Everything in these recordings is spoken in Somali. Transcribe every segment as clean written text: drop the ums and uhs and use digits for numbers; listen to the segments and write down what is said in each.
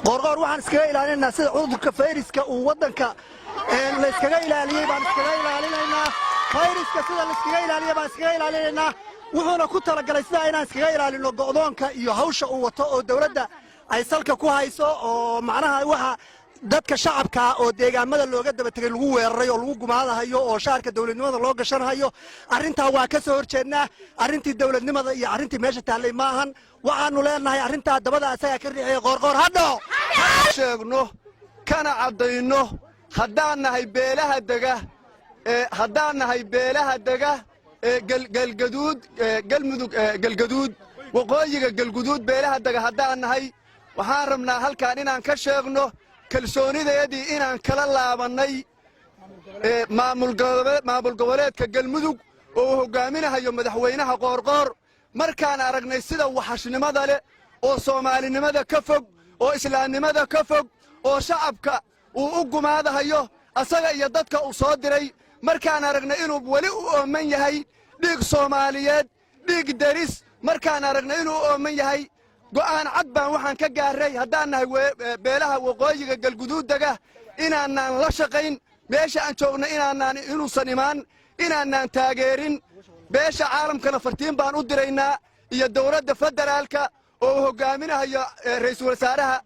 qorqor waxaan iskaga ilaalinaynaa sida cudurka fayraska uu wadanka la iskaga ilaaliyay baan iskaga ilaalinaynaa fayraska sida la iskaga ilaaliyay baan iskaga ilaalinaynaa wuxuuna ku talagalay sida inaan iskaga ilaalino go'doonka iyo hawsha uu wato oo dawladda ay salka ku hayso oo macnaha waxa dadka shacabka oo deegaamada looga daba tagay lagu weeraray oo lagu gumaadahayo oo shaarka dawladnimada loo gashanayo arrintaa waa ka soo horjeednaa arrintii dawladnimada iyo arrintii meesha taallay maahan waxaanu leenahay arrintaa dabada asaga ka riixay qorqor hadho sheegno kana cadayno haddaan nahay beelaha dega galgaduud galmudug galgaduud waqooyiga galguduud beelaha dega haddaan nahay waxaan rabnaa halkaan inaan ka sheegno kalsoonideedii inaan kala laabannay maamul goboleedka galmudug oo uu hoggaaminahayo madaxweynaha qoorqoor markaan aragnay sida waxashnimada leh oo soomaalinimada ka fog oo islaamnimada ka fog oo shacabka uu u gumaadahayo asaga iyo dadka uu soo diray markaan aragnay inuu weli u ooman yahay dhiig soomaaliyeed dhiig deris markaan aragnay inuu u ooman yahay go'aan cad baan waxaan ka gaaray haddaan nahay beelaha waqooyiga galguduudaga inaanaan la shaqayn meesha aan joogna inuusan imaan inaanaan taageerin beesha caalamkana fartiin baan u diraynaa iyo dawladda federaalka oo uu hoggaaminahayo ra'iisul wasaaraha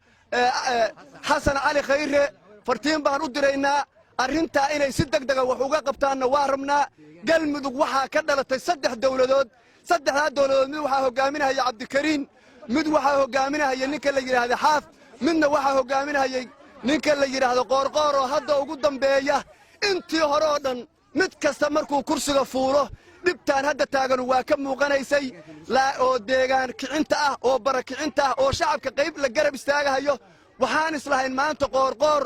xasan cali khayre fartiin baan u diraynaa arrintaa inay si degdega wax uga qabtaanna waa rabnaa galmudug waxaa ka dhalatay 3 dawladood 3daa dawladood mid waxaa hoggaaminahaya cabdikariin mid waxaa hoggaaminahaya ninka la yidhaahdo xaaf midna waxaa hoggaaminahayay ninka la yidhaahdo qoorqoor oo hadda ugu dambeeya intii hore oo dhan mid kasta markuu kursiga fuulo dhibtaan hadda taaganu waa ka muuqanaysay oo deegaan kicinta ah oo barakicinta ah oo shacabka qayb la garab istaagahayo waxaan islahayn maanta qoorqoor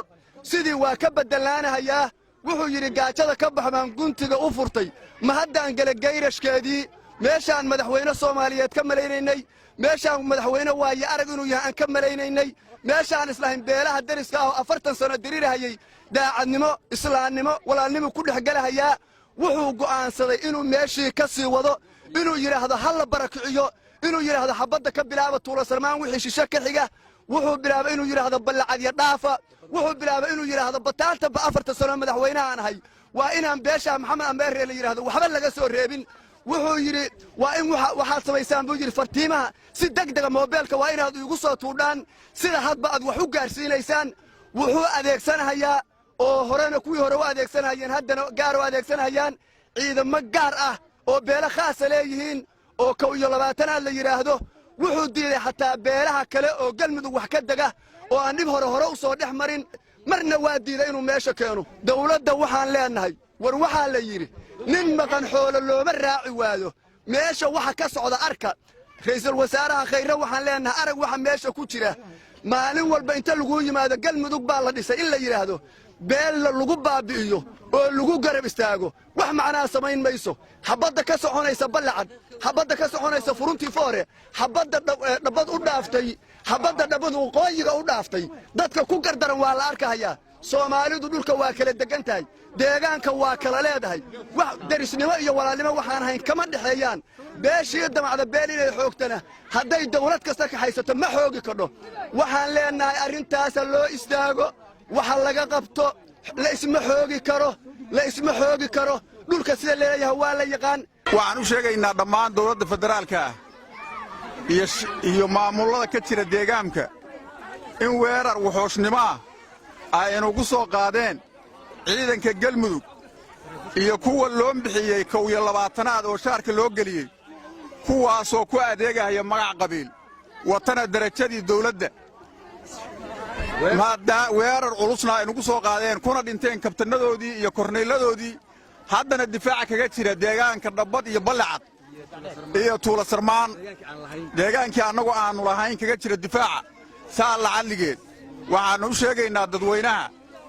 sidii waa ka bedelaanahayaa wuxuu yidhi gaajada ka bax baan guntiga u furtay ma haddaan gala gayrashkeedii meeshaan madaxweyne soomaaliyeed ka malaynaynay meeshaan madaxweyne waaye arag inuu yahay aan ka malaynaynay meeshaan islahayn beelaha deriska ah oo 40 sano dirirahayay daacadnimo islaamnimo walaalnimo ku dhexgalahayaa wuxuu go'aansaday inuu meeshii ka sii wado inuu yidhaahdo halla barakiciyo inuu yidhaahdo xabadda ka bilaaba tuulo salmaan wixii shishe ka xiga wuxuu bilaabay inuu yidhaahdo ballacadya dhaafa wuxuu bilaabay inuu yidhaahdo bataanta 4 sano madaxweynahaan ahay waa inaan beesha maxamed ameere la yidhaahdo waxba laga soo reebin wuxuu yidhi waa in waxaad samaysaan buu yidhi fartiimaha si degdega moobeelka waa inaad iigu soo tuudhaan sida hadba aad wax u gaarsiinaysaan wuxuu adeegsanahayaa oo horena kuwii hore u adeegsanayeen haddana gaar u adeegsanayaan ciidamo gaar ah oo beelo khaasa leeyihiin oo 21aad la yidhaahdo wuxuu diiday xataa beelaha kale oo galmudug wax ka dega oo aan dhib hore u soo dhex marin marna waa diiday inuu meesha keeno dawladda waxaan leenahay war waxaa la yidhi nin maqan xoolo looma raaci waayo meesha waxa ka socda arka ra'iisul wasaaraha khayre waxaan leenahay arag waxa meesha ku jira maalin walba inta lagu yimaado galmudug baa la dhisay in la yidhaahdo beel lagu baabi'iyo oo lagu garab istaago wax macnaa samayn mayso xabadda ka soconaysa ballacad xabadda ka soconaysa furuntii foore xabadda dhabad u dhaaftay xabadda dhabadu waqooyiga u dhaaftay dadka ku gardaran waa la arkahayaa soomaalidu dhulka waa kala degan tahay deegaanka waa kala leedahay wax derisnimo iyo walaalnimo waxaan ahayn kama dhexeeyaan beeshii damacda beel inay xoogtana hadday dawlad kasta ka haysato ma xoogi kadho waxaan leenahay arrintaasa loo istaago waxa laga qabto la isma xoogi karo dhulka sida leeyahay waa la yaqaan waxaan u sheegaynaa dhammaan dawladda federaalka iyo maamullada ka jira deegaanka in weerar wuxuushnimo ah ay inugu soo qaadeen ciidanka galmudug iyo kuwa loo bixiyey 21aad oo shaarka loo geliyey kuwaasoo ku adeegaya magac qabiil watana darajadii dawladda maada weerar culusna ay nagu soo qaadeen kuna dhinteen kabtanadoodii iyo korneyladoodii haddana difaaca kaga jira deegaanka dhabbad iyo ballacad iyo tuula sarmaan deegaankii annagu aannu lahayn kaga jira difaaca saa lacalligeed waxaannu u sheegaynaa dadweynaha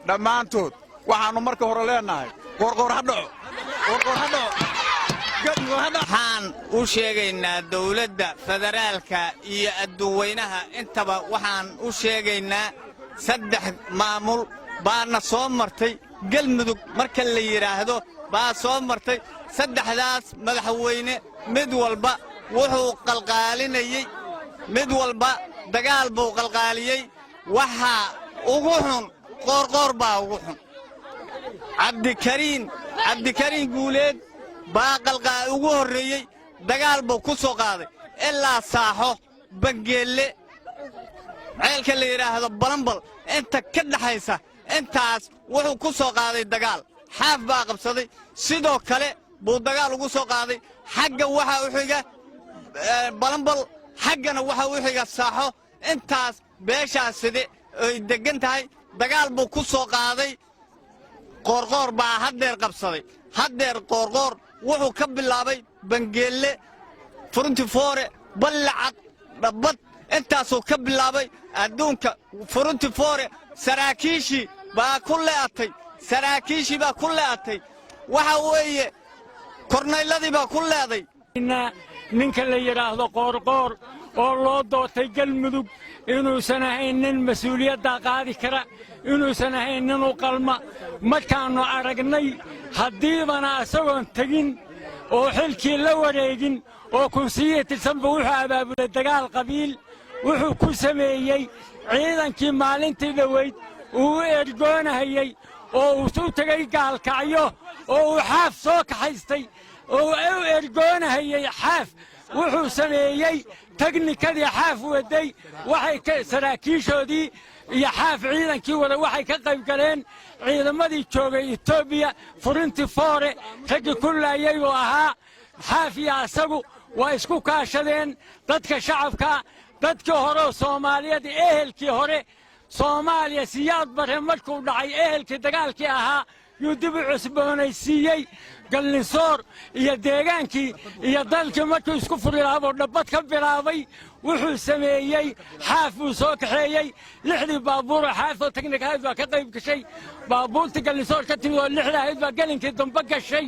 dhammaantood waxaannu marka hore leennahay qoorqoor ha dhaco waxaan u sheegaynaa dawladda federaalka iyo adduunweynaha intaba waxaan u sheegaynaa 3 maamul baana soo martay galmudug marka la yidhaahdo baa soo martay 3daas madaxweyne mid walba wuxuu qalqaalinayey mid walba dagaal buu qalqaaliyey waxaa ugu xun qoorqoor baa ugu xun cabdikariin guuleed baa qalqaa ugu horreeyey dagaal buu ku soo qaaday ilaa saaxo bangeelle ceelka la yidhaahdo balambal inta ka dhaxaysa intaas wuxuu ku soo qaaday dagaal xaaf baa qabsaday sidoo kale buu dagaal ugu soo qaaday xagga waxaa u xiga balambal xaggana waxaa u xiga saaxo intaas beeshaas side ay deggan tahay dagaal buu ku soo qaaday qoorqoor baa haddeer qabsaday haddeer qoorqoor wuxuu ka bilaabay bangeelle furuntifoore ballacad dhabbad intaasuu ka bilaabay adduunka furuntifoore saraakiishii baa ku le'atay waxa weeye kornayladii baa ku leeday ninka la yidhaahdo qoorqoor oo loo doortay galmudug inuusan ahayn nin mas-uuliyaddaa qaadi kara inuusan ahayn nin u qalma markaannu aragnay haddiibana isagoon tegin oo xilkii la wareegin oo kunsiyihi tirsanba wuxuu abaabulay dagaal qabiil wuxuu ku sameeyey ciidankii maalintii dhoweyd uu u ergoonahayey oo uu u tegay gaalkacyo oo uu xaaf soo kaxaystay oo u ergoonahayey xaaf wuxuu sameeyey teknikadii xaaf waday saraakiishoodii iyo xaaf ciidankii wada waxay ka qayb galeen ciidamadii joogay etoobiya furuntifoore raggii ku laayay uu ahaa xaaf iyo asagu waa isku kaashadeen dadka shacabka dadkii hore soomaaliyeed ehelkii hore soomaaliya siyaad bare markuu dhacay ehelkii dagaalkii ahaa yuu dib u cusboonaysiiyey gallinsoor iyo deegaankii iyo dalkii markuu isku furilaabuu dhabbad ka bilaabay wuxuu sameeyey xaaf buu soo kaxeeyey 6dii baabuuroo xaafoo teknik ahayd baa ka qayb gashay baabuurtii gallinsoor ka timid oo 6 ahayd baa gelinkii dambe gashay